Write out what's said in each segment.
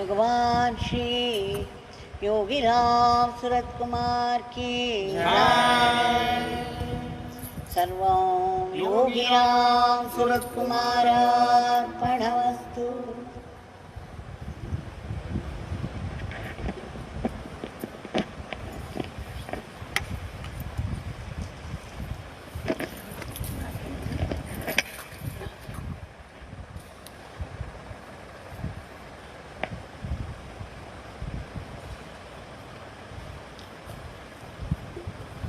Bhagwan Shri Yogi Ramsuratkumar ki Sarvam Yogi Ramsuratkumar Arpanamastu.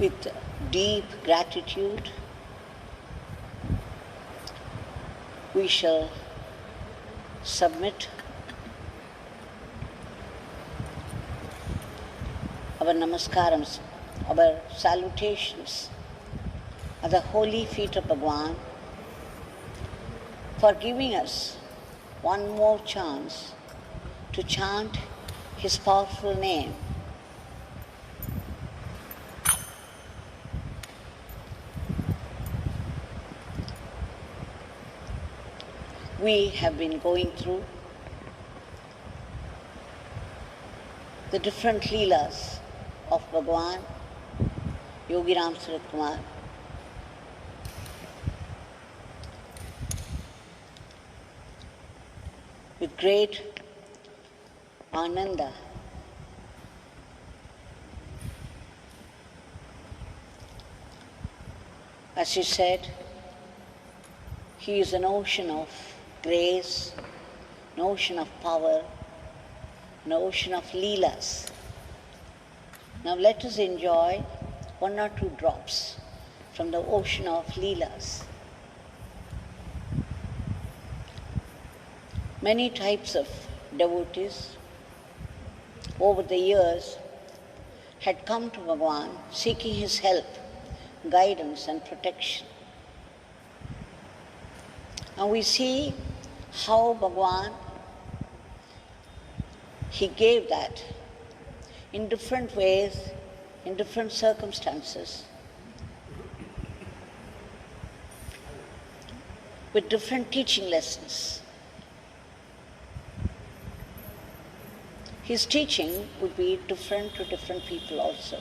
With deep gratitude, we shall submit our namaskarams, our salutations at the holy feet of Bhagwan for giving us one more chance to chant his powerful name. We have been going through the different leelas of Bhagwan, Yogi Ramsuratkumar. With great ananda. As he said, he is an ocean of grace, an ocean of power, an ocean of leelas. Now let us enjoy one or two drops from the ocean of leelas. Many types of devotees over the years had come to Bhagwan seeking his help, guidance and protection. And we see how Bhagwan, he gave that in different ways, in different circumstances, with different teaching lessons. His teaching would be different to different people also,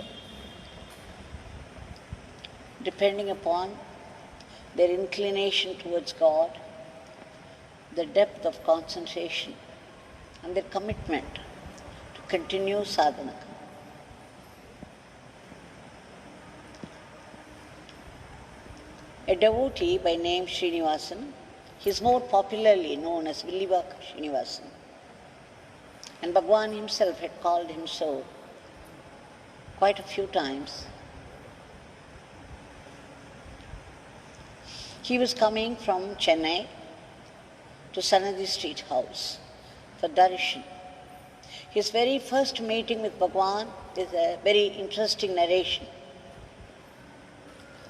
depending upon their inclination towards God, the depth of concentration, and their commitment to continue sadhana. A devotee by name Srinivasan, he is more popularly known as Villivakkam Srinivasan, and Bhagwan himself had called him so quite a few times. He was coming from Chennai to Sannidhi Street House for darshan. His very first meeting with Bhagwan is a very interesting narration.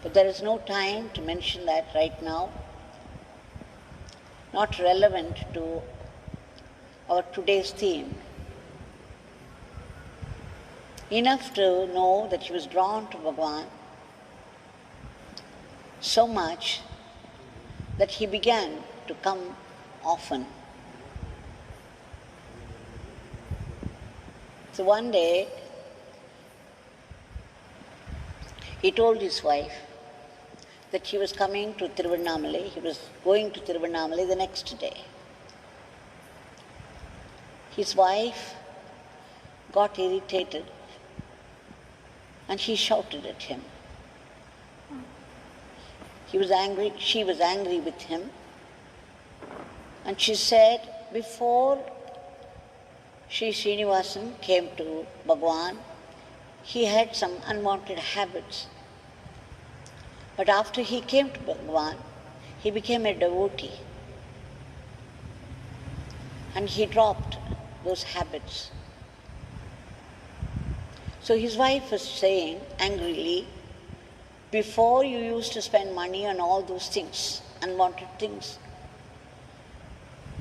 But there is no time to mention that right now, not relevant to our today's theme. Enough to know that he was drawn to Bhagwan so much that he began to come often. So one day, he told his wife that he was coming to Tiruvannamalai, he was going to Tiruvannamalai the next day. His wife got irritated and she shouted at him. He was angry, she was angry with him, and she said, before Sri Srinivasan came to Bhagwan, he had some unwanted habits. But after he came to Bhagwan, he became a devotee. And he dropped those habits. So his wife was saying angrily, before you used to spend money on all those things, unwanted things.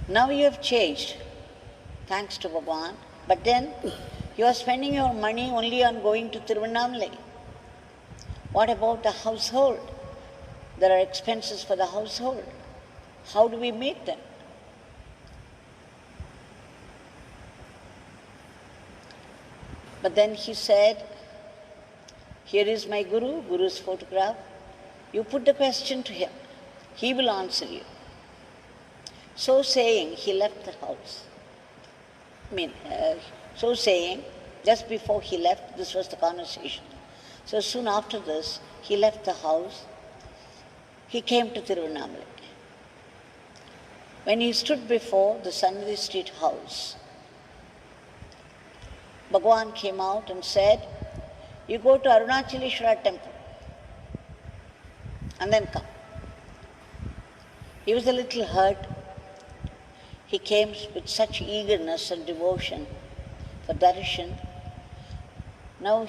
Now you have changed, thanks to Bhagwan, but then you are spending your money only on going to Tiruvannamalai. What about the household? There are expenses for the household. How do we meet them? But then he said, here is my Guru, Guru's photograph. You put the question to him. He will answer you. So saying, he left the house. So saying, just before he left, this was the conversation. So soon after this, he left the house. He came to Tiruvannamalai. When he stood before the Sannidhi Street House, Bhagwan came out and said, you go to Arunachaleshwara temple and then come. He was a little hurt. He came with such eagerness and devotion for darshan. Now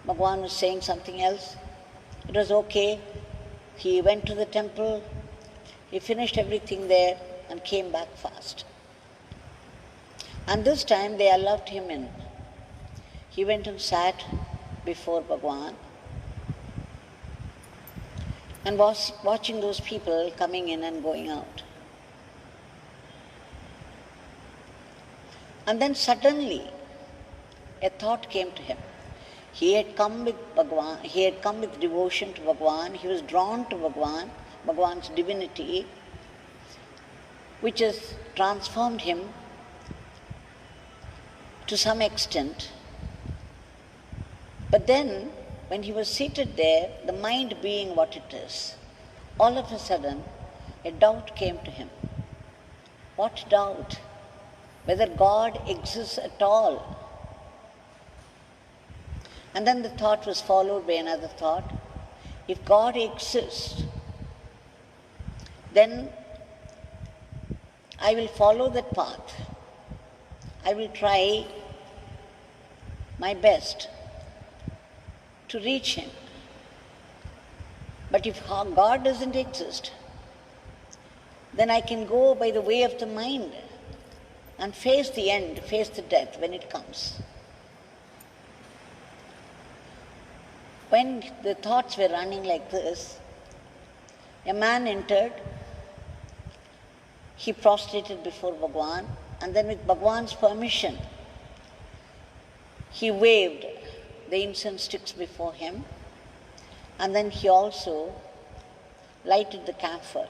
Bhagwan was saying something else. It was okay. He went to the temple, he finished everything there and came back fast. And this time they allowed him in. He went and sat before Bhagwan and was watching those people coming in and going out. And then suddenly a thought came to him. He had come with Bhagwan, he had come with devotion to Bhagwan, he was drawn to Bhagwan, Bhagwan's divinity, which has transformed him to some extent. But then, when he was seated there, the mind being what it is, all of a sudden, a doubt came to him. What doubt? Whether God exists at all. And then the thought was followed by another thought. If God exists, then I will follow that path. I will try my best to reach Him. But if God doesn't exist, then I can go by the way of the mind and face the end, face the death when it comes. When the thoughts were running like this, a man entered. He prostrated before Bhagwan, and then with Bhagwan's permission, he waved the incense sticks before him, and then he also lighted the camphor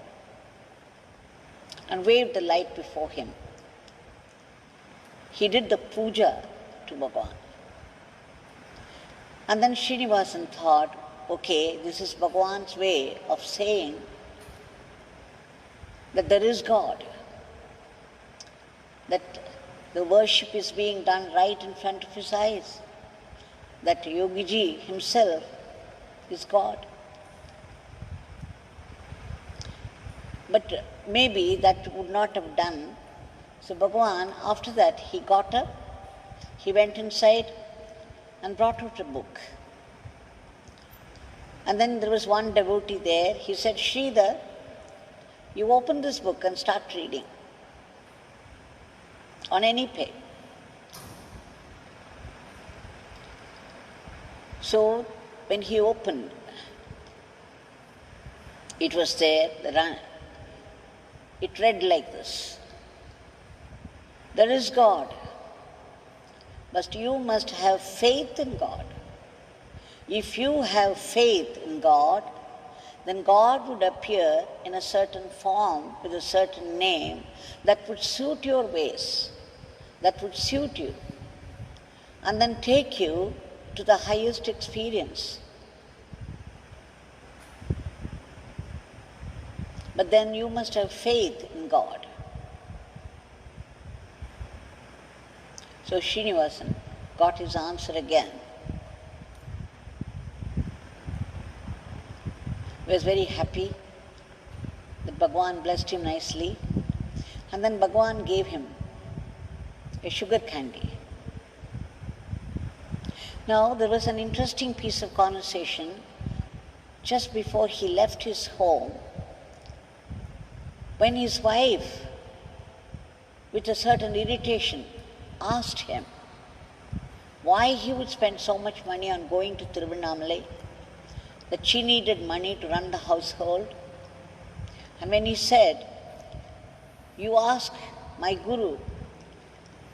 and waved the light before him. He did the puja to Bhagwan. And then Srinivasan thought, okay, this is Bhagwan's way of saying that there is God, that the worship is being done right in front of his eyes, that Yogi Ji himself is God. But maybe that would not have done. So Bhagwan, after that, he got up, he went inside and brought out a book. And then there was one devotee there. He said, Sridhar, you open this book and start reading on any page. So when he opened, it was there, it read like this. There is God, but you must have faith in God. If you have faith in God, then God would appear in a certain form with a certain name that would suit your ways, that would suit you, and then take you to the highest experience. But then you must have faith in God. So Srinivasan got his answer again. He was very happy that Bhagwan blessed him nicely. And then Bhagwan gave him a sugar candy. Now there was an interesting piece of conversation just before he left his home, when his wife, with a certain irritation, asked him why he would spend so much money on going to Tiruvannamalai, that she needed money to run the household. And when he said, you ask my Guru,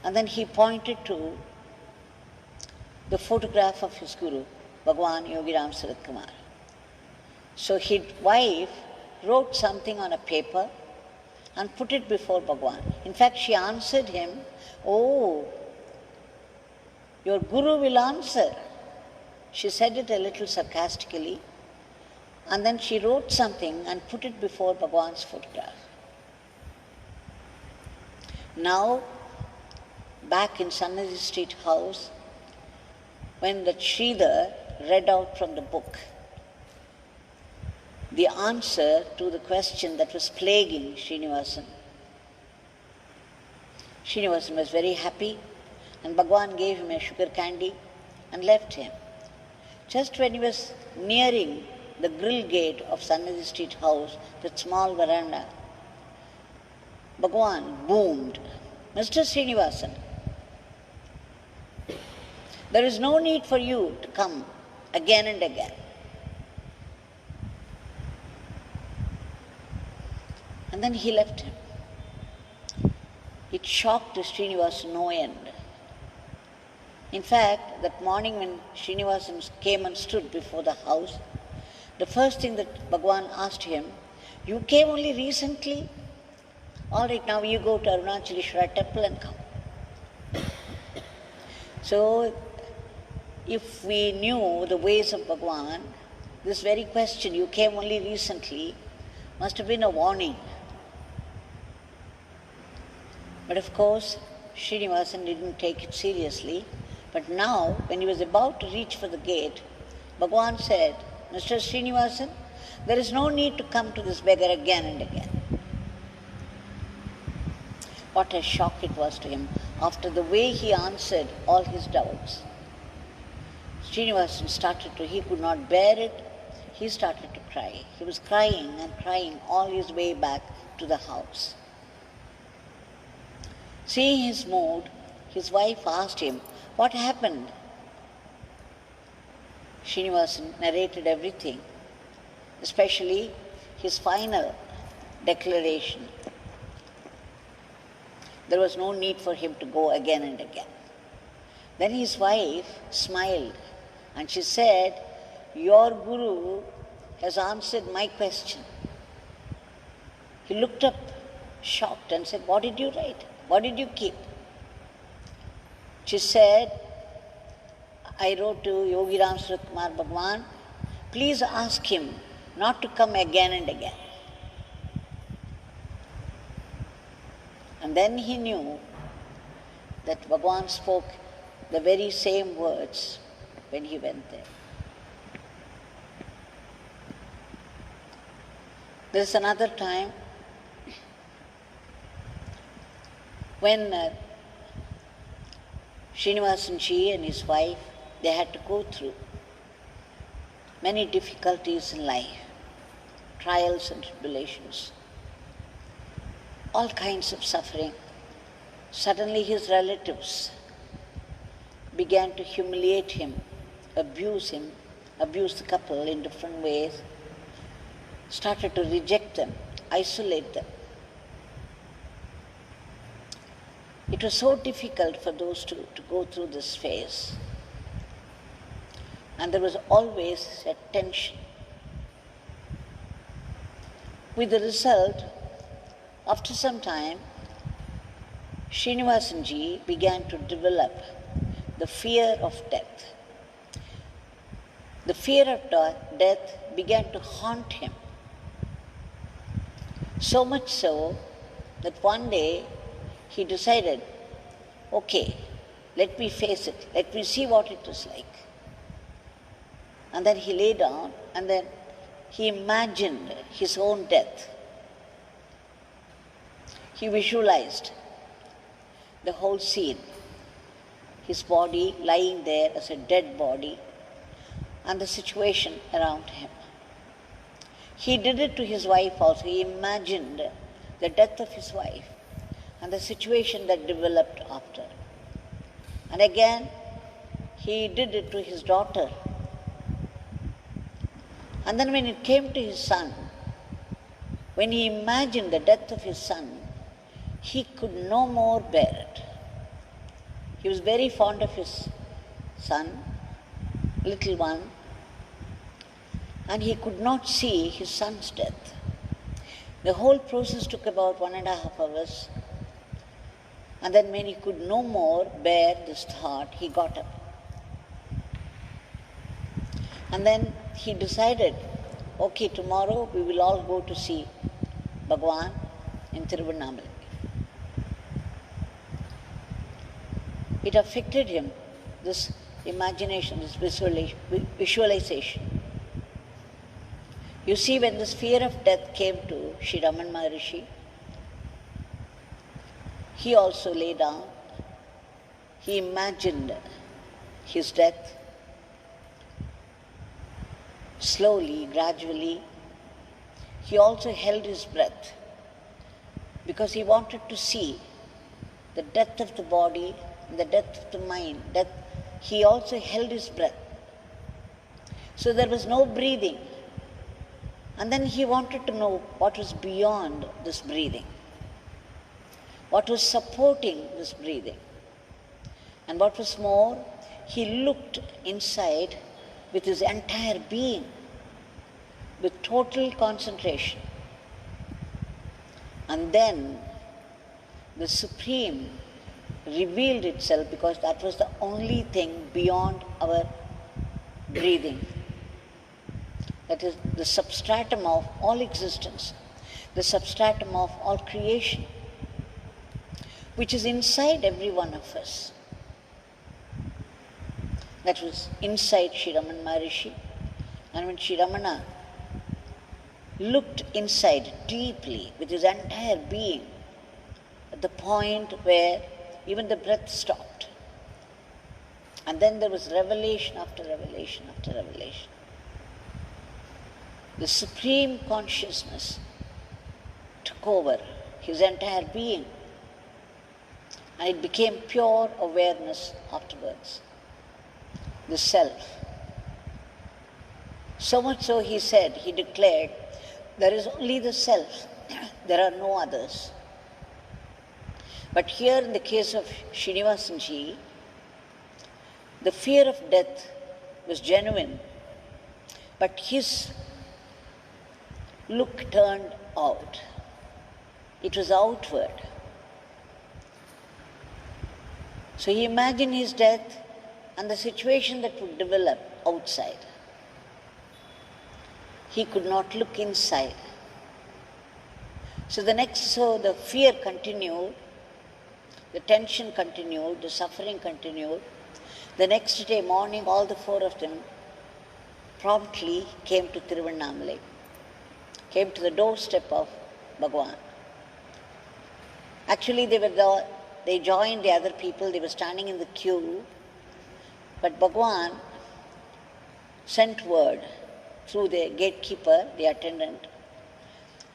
and then he pointed to the photograph of his guru, Bhagwan Yogi Ramsuratkumar. So his wife wrote something on a paper and put it before Bhagwan. In fact, she answered him, "Oh, your guru will answer." She said it a little sarcastically, and then she wrote something and put it before Bhagwan's photograph. Now, back in Sannidhi Street House, when the Sridhar read out from the book the answer to the question that was plaguing Srinivasan, Srinivasan was very happy, and Bhagwan gave him a sugar candy and left him. Just when he was nearing the grill gate of Sannidhi Street House, that small veranda, Bhagwan boomed, "Mr. Srinivasan, there is no need for you to come again and again. And then he left him. It shocked Srinivasan no end. In fact, that morning when Srinivasan came and stood before the house, the first thing that Bhagwan asked him, "You came only recently? All right, now you go to Arunachaleshwara temple and come." So, if we knew the ways of Bhagwan, this very question, "You came only recently," must have been a warning. But of course, Srinivasan didn't take it seriously. But now, when he was about to reach for the gate, Bhagwan said, "Mr. Srinivasan, there is no need to come to this beggar again and again." What a shock it was to him after the way he answered all his doubts. Srinivasan he could not bear it. He started to cry. He was crying and crying all his way back to the house. Seeing his mood, his wife asked him, "What happened?" Srinivasan narrated everything, especially his final declaration. There was no need for him to go again and again. Then his wife smiled and she said, "Your guru has answered my question." He looked up shocked and said, "What did you write? What did you keep?" She said, "I wrote to Yogi Ramsuratkumar Bhagwan, please ask him not to come again and again." And then he knew that Bhagwan spoke the very same words when he went there. There's another time when Srinivasan ji and his wife, they had to go through many difficulties in life, trials and tribulations, all kinds of suffering. Suddenly his relatives began to humiliate him, abuse the couple in different ways, started to reject them, isolate them. It was so difficult for those two to go through this phase. And there was always a tension. With the result, after some time, Srinivasan ji began to develop the fear of death. The fear of death began to haunt him. So much so that one day he decided, okay, let me face it, let me see what it is like. And then he lay down and then he imagined his own death. He visualized the whole scene, his body lying there as a dead body and the situation around him. He did it to his wife also. He imagined the death of his wife and the situation that developed after. And again, he did it to his daughter. And then when it came to his son, when he imagined the death of his son, he could no more bear it. He was very fond of his son, little one, and he could not see his son's death. The whole process took about 1.5 hours, and then when he could no more bear this thought, he got up. And then he decided, okay, tomorrow we will all go to see Bhagwan in Tiruvannamalai. It affected him, this imagination, this visualization. You see, when this fear of death came to Sri Raman Maharishi, he also lay down. He imagined his death slowly, gradually. He also held his breath because he wanted to see the death of the body, the death of the mind. He also held his breath. So there was no breathing. And then he wanted to know what was beyond this breathing, what was supporting this breathing. And what was more, he looked inside with his entire being, with total concentration. And then the Supreme revealed itself, because that was the only thing beyond our breathing. That is the substratum of all existence, the substratum of all creation, which is inside every one of us. That was inside Sri Raman Maharishi. And when Sri Ramana looked inside deeply with his entire being, at the point where even the breath stopped, and then there was revelation after revelation after revelation. The Supreme Consciousness took over his entire being, and it became pure awareness afterwards, the Self. So much so, he said, he declared, there is only the Self, there are no others. But here in the case of Srinivasanji, the fear of death was genuine, but his look turned out. It was outward. So he imagined his death and the situation that would develop outside. He could not look inside. So the fear continued, the tension continued, the suffering continued. The next day morning, all the four of them promptly came to Tiruvannamalai, came to the doorstep of Bhagwan. Actually, they joined the other people, they were standing in the queue, but Bhagwan sent word through the gatekeeper, the attendant,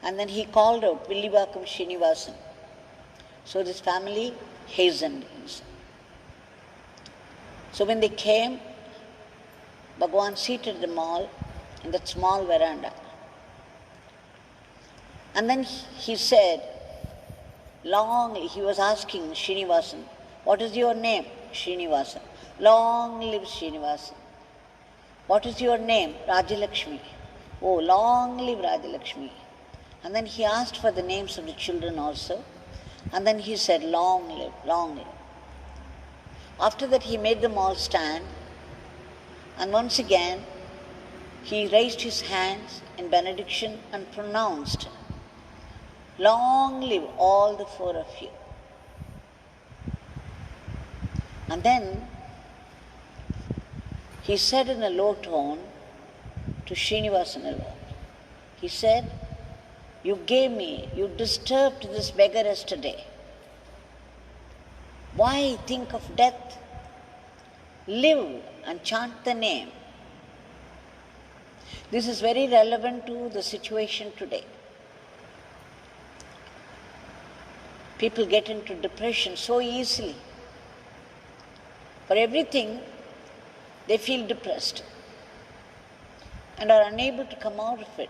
and then he called out Villivakkam Srinivasan. So this family hastened inside. So when they came, Bhagwan seated them all in that small veranda. And then he said, he was asking Srinivasan, what is your name? Srinivasan. Long live Srinivasan. What is your name? Rajalakshmi. Oh, long live Rajalakshmi. And then he asked for the names of the children also. And then he said, long live, long live. After that, he made them all stand. And once again, he raised his hands in benediction and pronounced, long live all the four of you. And then he said in a low tone to Srinivasan alone, he said, you disturbed this beggar yesterday. Why think of death? Live and chant the name. This is very relevant to the situation today. People get into depression so easily. For everything, they feel depressed and are unable to come out of it.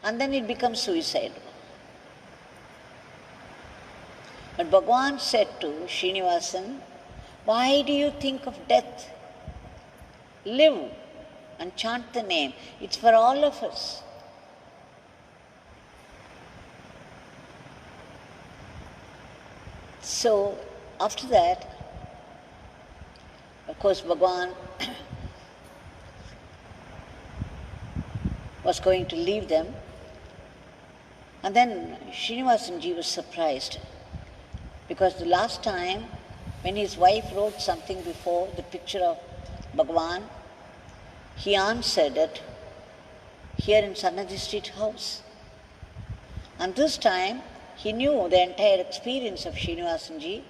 And then it becomes suicidal. But Bhagwan said to Srinivasan, why do you think of death? live and chant the name. It's for all of us. So, after that, of course, Bhagwan was going to leave them. And then Srinivasanji was surprised, because the last time when his wife wrote something before the picture of Bhagwan, he answered it here in Sannidhi Street House. And this time he knew the entire experience of Srinivasanji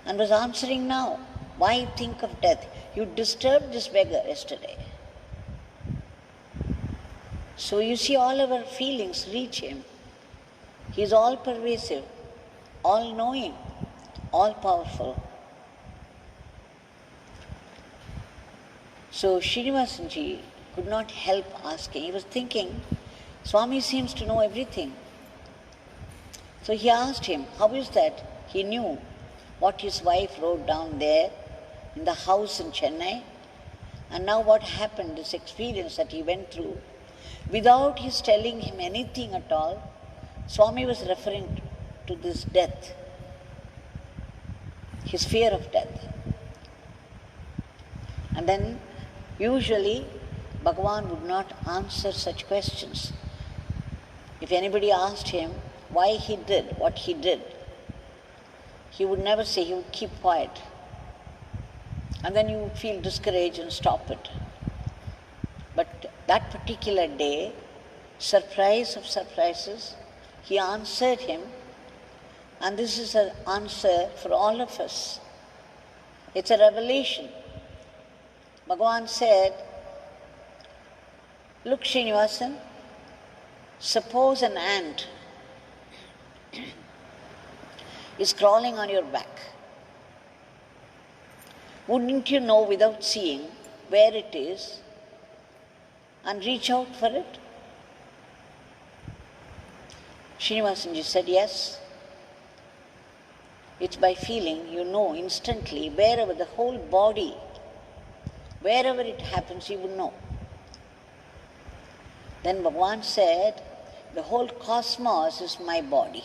and was answering now. Why think of death? You disturbed this beggar yesterday. So you see, all our feelings reach him. He is all pervasive, all knowing, all powerful. So Srinivasanji could not help asking. He was thinking, Swami seems to know everything. So he asked him, how is that he knew what his wife wrote down there in the house in Chennai, and now what happened, this experience that he went through, without his telling him anything at all. Swami was referring to this death, his fear of death. And then usually Bhagwan would not answer such questions. If anybody asked him why he did what he did, he would never say, he would keep quiet. And then you would feel discouraged and stop it. But that particular day, surprise of surprises, he answered him, and this is an answer for all of us. It's a revelation. Bhagwan said, look, Srinivasan, suppose an ant is crawling on your back. Wouldn't you know without seeing where it is and reach out for it? Srinivasanji said, yes. It's by feeling, you know instantly, wherever the whole body, wherever it happens, you will know. Then Bhagwan said, the whole cosmos is my body.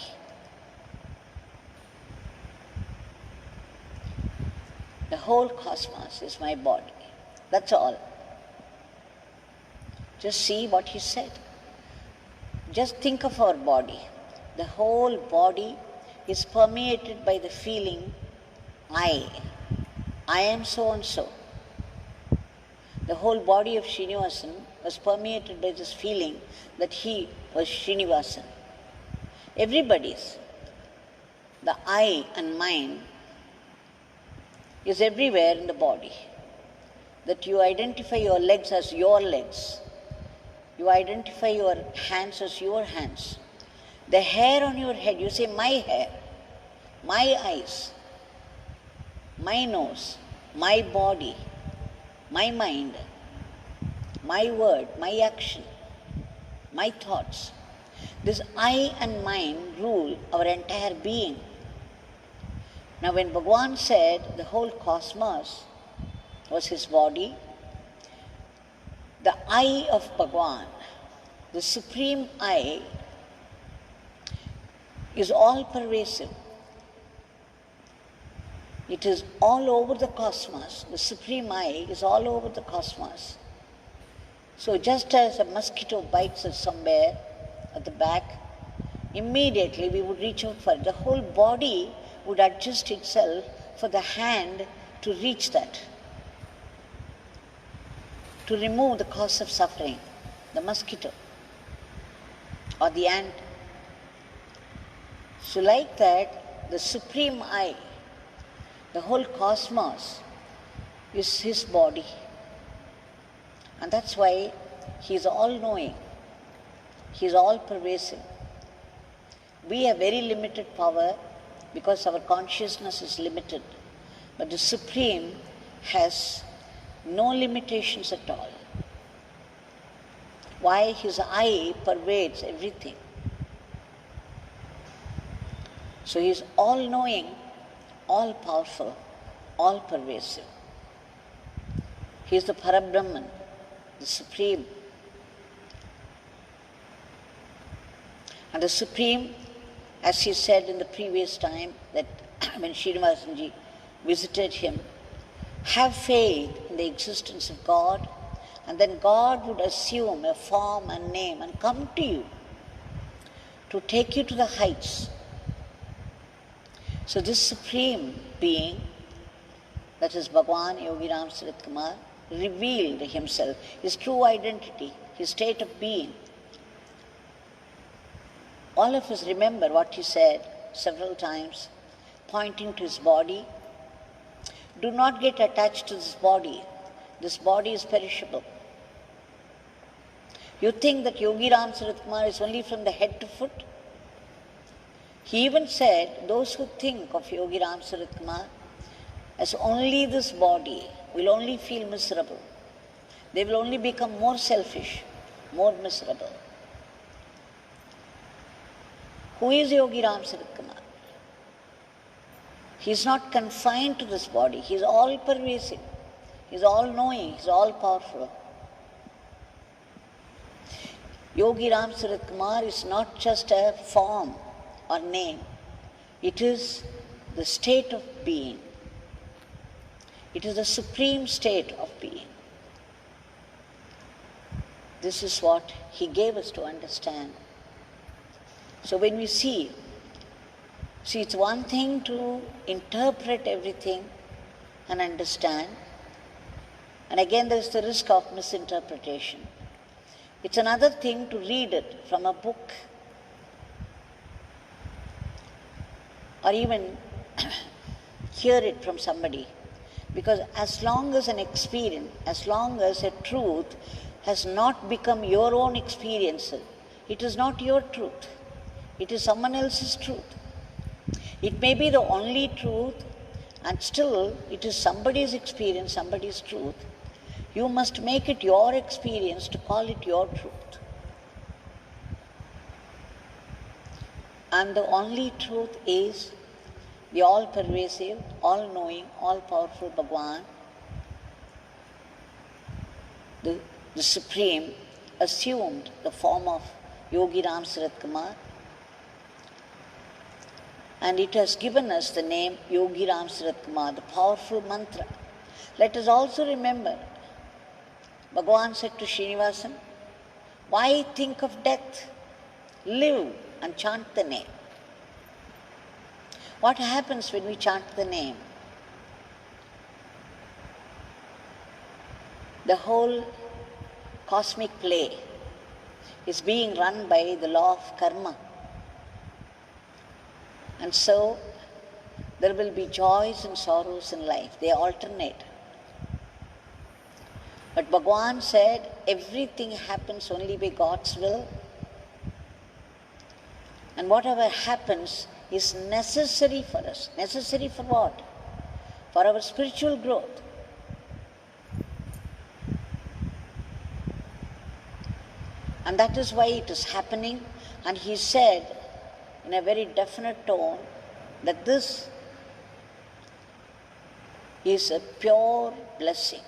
The whole cosmos is my body. That's all. Just see what he said. Just think of our body. The whole body is permeated by the feeling, I am so and so. The whole body of Srinivasan was permeated by this feeling that he was Srinivasan. Everybody's, the I and mine, is everywhere in the body. That you identify your legs as your legs. You identify your hands as your hands. The hair on your head, you say my hair, my eyes, my nose, my body, my mind, my word, my action, my thoughts. This I and mine rule our entire being. Now when Bhagwan said the whole cosmos was his body, the I of Bhagwan, the supreme I, is all pervasive. It is all over the cosmos. The supreme I is all over the cosmos. So just as a mosquito bites us somewhere at the back, immediately we would reach out for it. The whole body would adjust itself for the hand to reach that, to remove the cause of suffering, the mosquito or the ant. So like that, the supreme I, the whole cosmos, is his body. And that's why he is all-knowing. He is all-pervasive. We have very limited power because our consciousness is limited. But the Supreme has no limitations at all. Why? His I pervades everything. So he is all-knowing, all-powerful, all-pervasive. He is the Parabrahman, the Supreme. And the Supreme, as he said in the previous time, that when Srinivasanji visited him, have faith in the existence of God, and then God would assume a form and name and come to you to take you to the heights. So this Supreme Being, that is Bhagwan Yogi Ramsuratkumar, revealed himself, his true identity, his state of being. All of us remember what he said several times, pointing to his body. Do not get attached to this body. This body is perishable. You think that Yogi Ramsuratkumar is only from the head to foot? He even said, those who think of Yogi Ramsuratkumar as only this body will only feel miserable. They will only become more selfish, more miserable. Who is Yogi Ramsuratkumar? He is not confined to this body. He is all pervasive. He is all knowing. He is all powerful. Yogi Ramsuratkumar is not just a form or name. It is the state of being. It is the supreme state of being. This is what he gave us to understand. So when we see, it's one thing to interpret everything and understand, and again there is the risk of misinterpretation. It's another thing to read it from a book or even hear it from somebody. Because as long as an experience, as long as a truth has not become your own experience, it is not your truth. It is someone else's truth. It may be the only truth, and still it is somebody's experience, somebody's truth. You must make it your experience to call it your truth. And the only truth is the all-pervasive, all-knowing, all-powerful Bhagwan, the Supreme, assumed the form of Yogi Ramsuratkumar, and it has given us the name Yogi Ramsuratkumar, the powerful mantra. Let us also remember, Bhagwan said to Srinivasan, why think of death? Live and chant the name. What happens when we chant the name? The whole cosmic play is being run by the law of karma. And so there will be joys and sorrows in life. They alternate. But Bhagwan said everything happens only by God's will. And whatever happens is necessary for us. Necessary for what? For our spiritual growth. And that is why it is happening. And he said in a very definite tone that this is a pure blessing.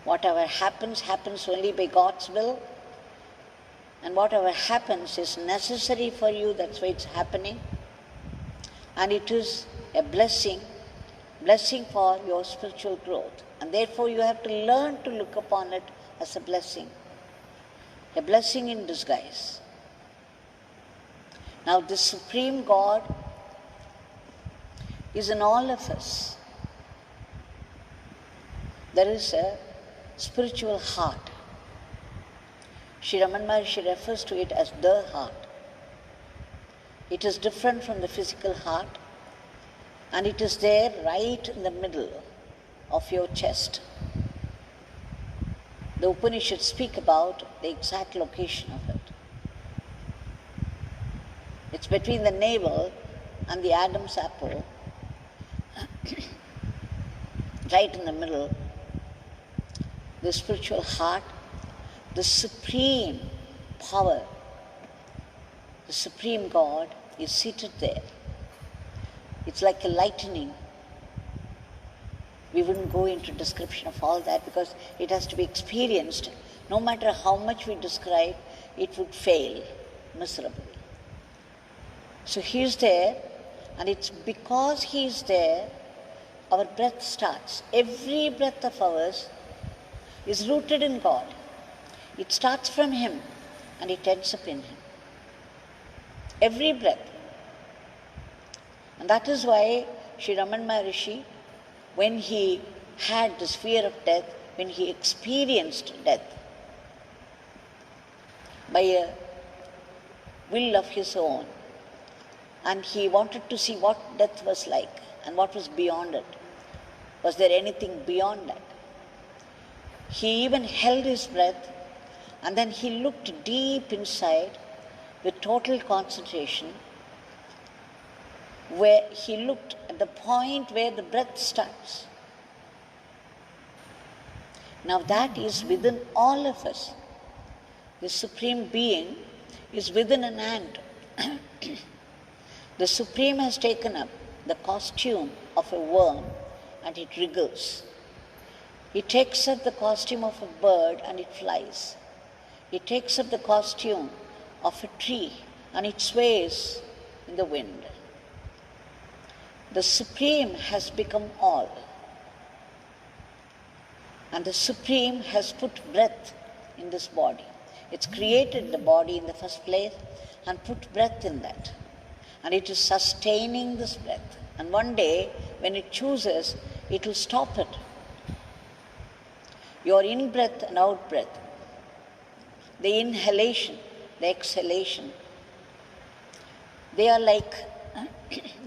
Whatever happens, happens only by God's will. And whatever happens is necessary for you, that's why it's happening. And it is a blessing for your spiritual growth. And therefore you have to learn to look upon it as a blessing in disguise. Now this Supreme God is in all of us. There is a spiritual heart. Sri Raman Maharshi refers to it as the heart. It is different from the physical heart, and it is there right in the middle of your chest. The Upanishads speak about the exact location of it. It's between the navel and the Adam's apple, right in the middle. The spiritual heart, the supreme power, the supreme God is seated there. It's like a lightning. We wouldn't go into description of all that because it has to be experienced. No matter how much we describe, it would fail miserably. So he is there, and it's because he is there, our breath starts. Every breath of ours is rooted in God. It starts from him and it ends up in him. Every breath. And that is why Sri Raman Maharishi, when he had this fear of death, when he experienced death by a will of his own, and he wanted to see what death was like and what was beyond it. Was there anything beyond that? He even held his breath, and then he looked deep inside with total concentration, where he looked at the point where the breath starts. Now that is within all of us. The Supreme Being is within an ant. The Supreme has taken up the costume of a worm and it wriggles. He takes up the costume of a bird and it flies. He takes up the costume of a tree and it sways in the wind. The Supreme has become all. And the Supreme has put breath in this body. It's created the body in the first place and put breath in that. And it is sustaining this breath. And one day, when it chooses, it will stop it. Your in-breath and out-breath, the inhalation, the exhalation, they are like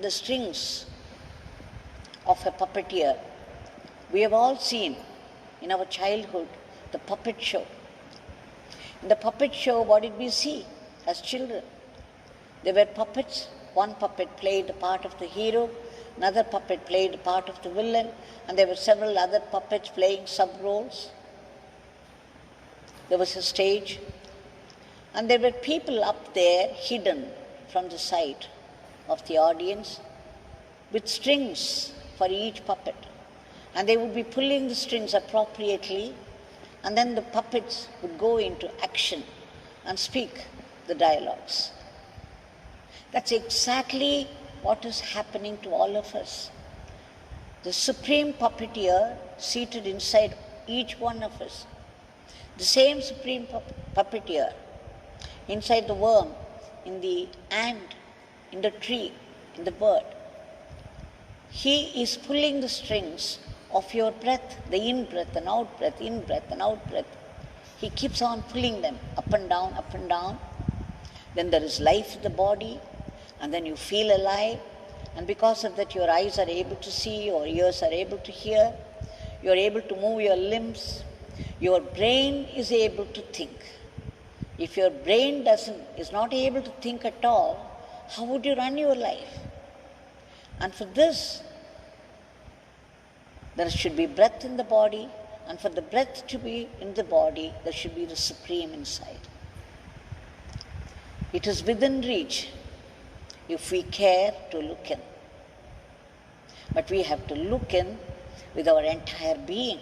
the strings of a puppeteer. We have all seen in our childhood the puppet show. In the puppet show, what did we see as children? There were puppets. One puppet played the part of the hero, another puppet played the part of the villain, and there were several other puppets playing sub-roles. There was a stage, and there were people up there hidden from the sight of the audience with strings for each puppet. And they would be pulling the strings appropriately, and then the puppets would go into action and speak the dialogues. That's exactly what is happening to all of us. The Supreme Puppeteer seated inside each one of us. The same Supreme Puppeteer inside the worm, in the ant, in the tree, in the bird. He is pulling the strings of your breath, the in-breath and out-breath, in-breath and out-breath. He keeps on pulling them up and down, up and down. Then there is life in the body, and then you feel alive, and because of that your eyes are able to see, your ears are able to hear, you are able to move your limbs, your brain is able to think. If your brain is not able to think at all, how would you run your life? And for this, there should be breath in the body, and for the breath to be in the body, there should be the Supreme inside. It is within reach if we care to look in. But we have to look in with our entire being.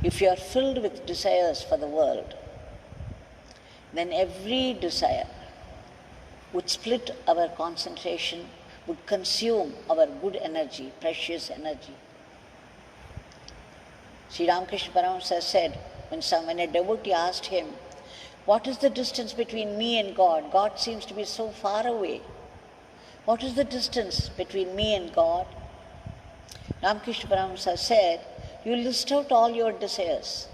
If you are filled with desires for the world, then every desire would split our concentration, would consume our good energy, precious energy. Sri Ramakrishna Paramahamsa said, when a devotee asked him, what is the distance between me and God? God seems to be so far away. What is the distance between me and God? Ramakrishna Paramahamsa said, you list out all your desires,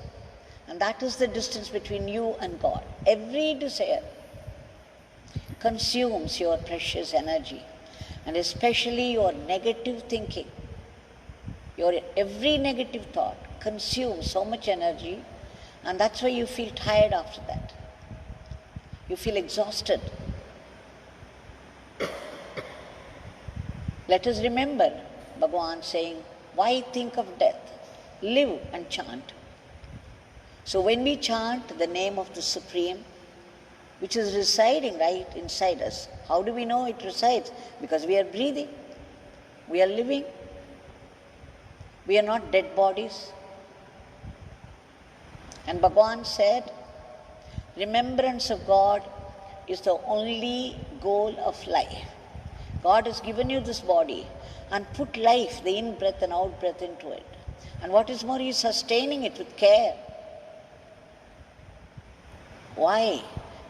and that is the distance between you and God. Every desire consumes your precious energy, and especially your negative thinking. Your every negative thought consumes so much energy, and that's why you feel tired after that. You feel exhausted. Let us remember Bhagwan saying, why think of death? Live and chant. So when we chant the name of the Supreme, which is residing right inside us, how do we know it resides? Because we are breathing, we are living. We are not dead bodies. And Bhagwan said, remembrance of God is the only goal of life. God has given you this body and put life, the in-breath and out-breath into it. And what is more, He is sustaining it with care. Why?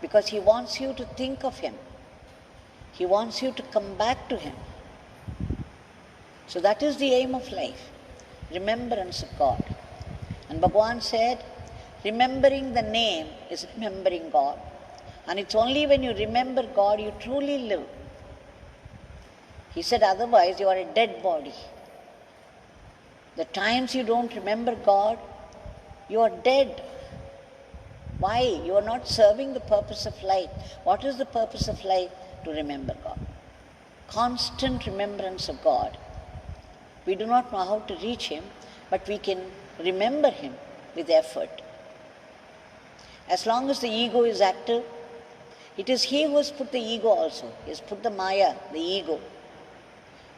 Because He wants you to think of Him. He wants you to come back to Him. So that is the aim of life, remembrance of God. And Bhagwan said, remembering the name is remembering God. And it's only when you remember God you truly live. He said, otherwise you are a dead body. The times you don't remember God, you are dead. Why? You are not serving the purpose of life. What is the purpose of life? To remember God. Constant remembrance of God. We do not know how to reach Him, but we can remember Him with effort. As long as the ego is active, it is He who has put the ego also. He has put the Maya, the ego,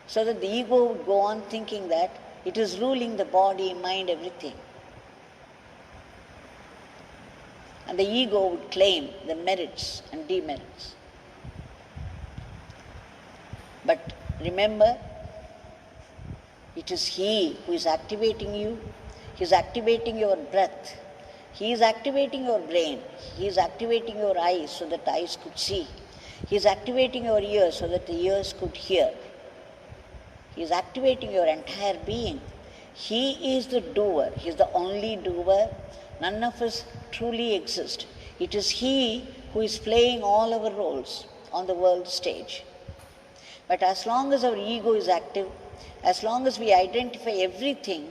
so that the ego would go on thinking that it is ruling the body, mind, everything. And the ego would claim the merits and demerits. But remember, it is He who is activating you. He is activating your breath. He is activating your brain. He is activating your eyes so that the eyes could see. He is activating your ears so that the ears could hear. He is activating your entire being. He is the doer. He is the only doer. None of us truly exist. It is He who is playing all our roles on the world stage. But as long as our ego is active, as long as we identify everything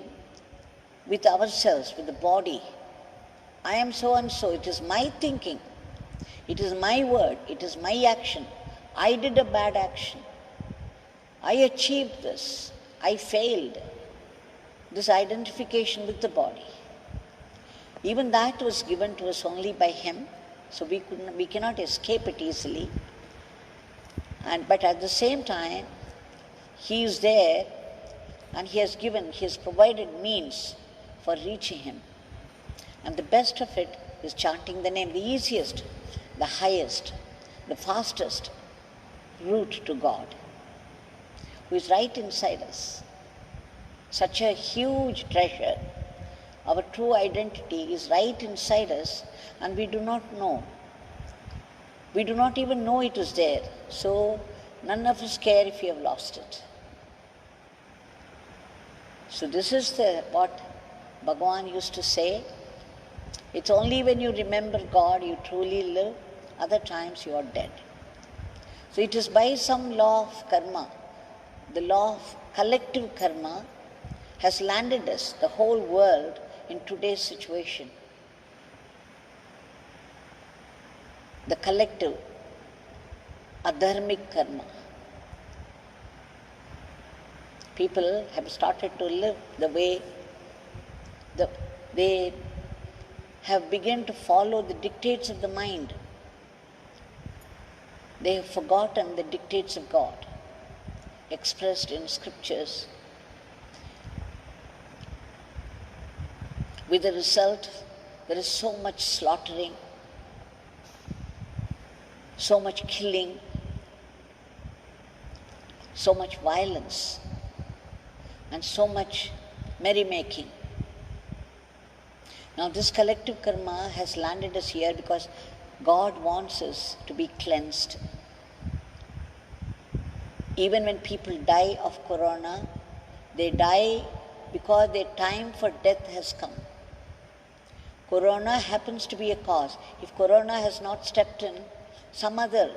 with ourselves, with the body, I am so and so, it is my thinking, it is my word, it is my action, I did a bad action, I achieved this, I failed. This identification with the body, even that was given to us only by Him, so we cannot escape it easily. But at the same time, He is there and He has provided means for reaching Him. And the best of it is chanting the name, the easiest, the highest, the fastest route to God, who is right inside us. Such a huge treasure. Our true identity is right inside us and we do not know. We do not even know it is there. So none of us care if we have lost it. So this is what Bhagwan used to say. It's only when you remember God you truly live. Other times you are dead. So it is by some law of karma, the law of collective karma has landed us, the whole world, in today's situation. The collective adharmic karma. People have started to live the way they have begun to follow the dictates of the mind. They have forgotten the dictates of God expressed in scriptures. With the result, there is so much slaughtering, so much killing, so much violence, and so much merrymaking. Now this collective karma has landed us here because God wants us to be cleansed. Even when people die of corona, they die because their time for death has come. Corona happens to be a cause. If corona has not stepped in, some other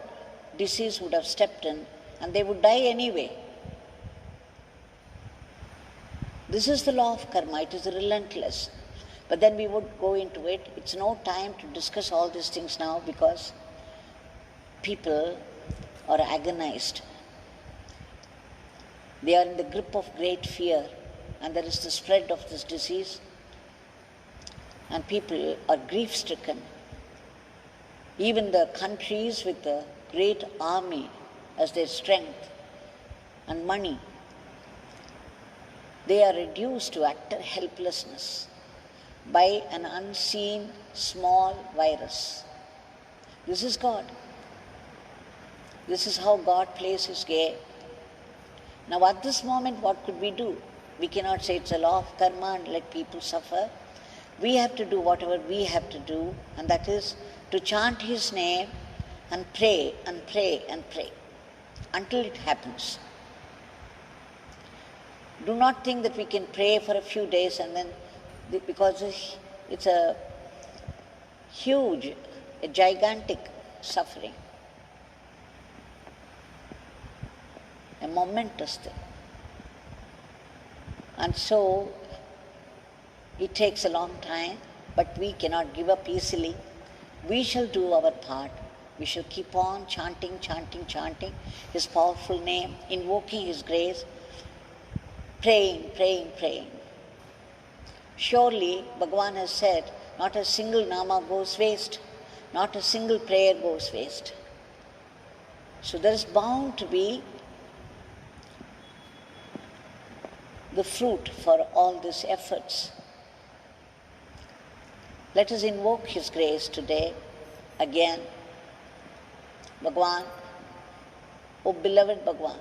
disease would have stepped in and they would die anyway. This is the law of karma. It is relentless. But then we would go into it. It's no time to discuss all these things now because people are agonized. They are in the grip of great fear and there is the spread of this disease. And people are grief-stricken. Even the countries with the great army as their strength and money they are reduced to utter helplessness by an unseen small virus. This is God. This is how God plays his game. Now at this moment, what could we do? We cannot say it's a law of karma and let people suffer. We have to do whatever we have to do, and that is to chant his name and pray and pray and pray until it happens. Do not think that we can pray for a few days and then, because it's a huge, a gigantic suffering, a momentous thing. And so it takes a long time, but we cannot give up easily. We shall do our part. We shall keep on chanting, chanting, chanting his powerful name, invoking his grace, praying, praying, praying. Surely, Bhagwan has said, not a single nama goes waste, not a single prayer goes waste. So there is bound to be the fruit for all these efforts. Let us invoke his grace today again. Bhagwan, O beloved Bhagwan,